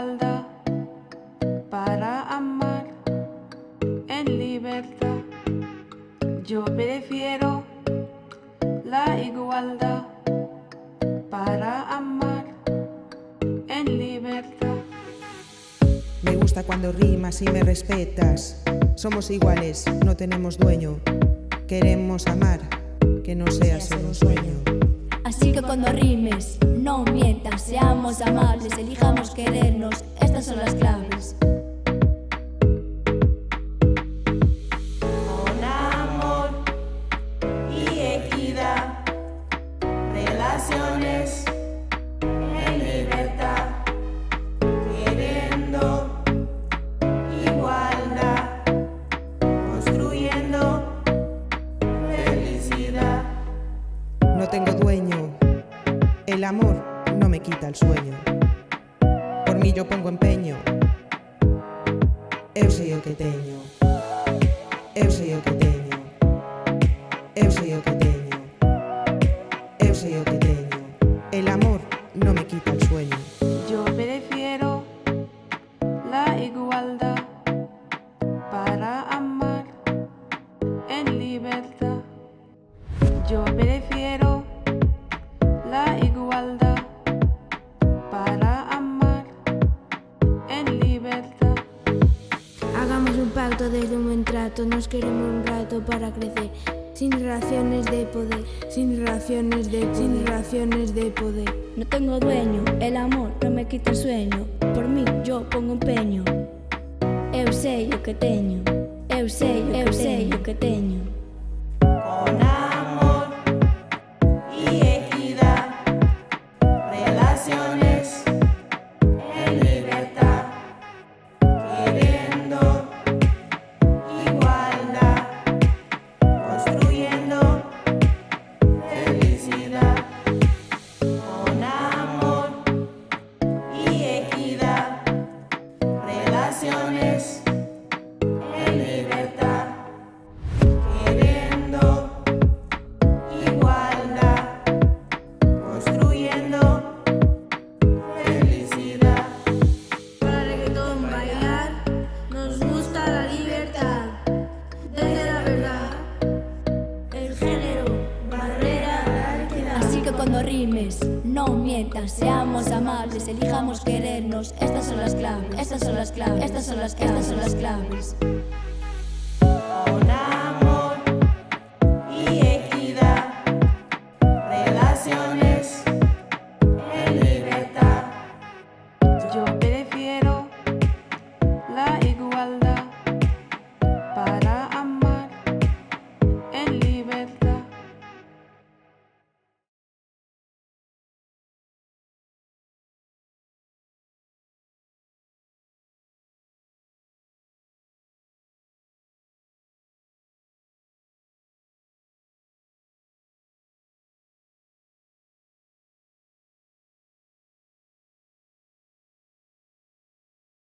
igualdad para amar en libertad. Yo prefiero la igualdad para amar en libertad. Me gusta cuando rimas y me respetas. Somos iguales, no tenemos dueño. Queremos amar, que no sea solo un sueño. Así que cuando rimes, no mientas, seamos amables, elijamos querernos, estas son las claves. Con amor y equidad, relaciones en libertad, queriendo igualdad, construyendo felicidad. No tengo dueño, el amor no me quita el sueño. Por mí yo pongo empeño. Eu sei o que teño. Eu sei o que teño. Eu sei o que teño. Eu sei o que teño. El amor no me quita el sueño. Yo prefiero la igualdad para amar en libertad. Yo prefiero la igualdad para amar en libertad. Hagamos un pacto desde un buen trato, nos queremos un rato para crecer, sin relaciones de poder, sin relaciones de poder, sin relaciones de poder. No tengo dueño, el amor no me quita el sueño, por mí yo pongo empeño. Eu sei o que teño, eu sei o que teño. Con amor y equidad, relaciones en libertad, queriendo igualdad, construyendo felicidad. Con amor y equidad, relaciones en libertad, queriendo igualdad, construyendo felicidad. Para reggaetón bailar, nos gusta la libertad, desde la verdad, el género, barrera, la equidad. Así que cuando rimes, no mientas, seamos amables, elijamos querernos, estas son las claves, estas son las claves, estas son las claves.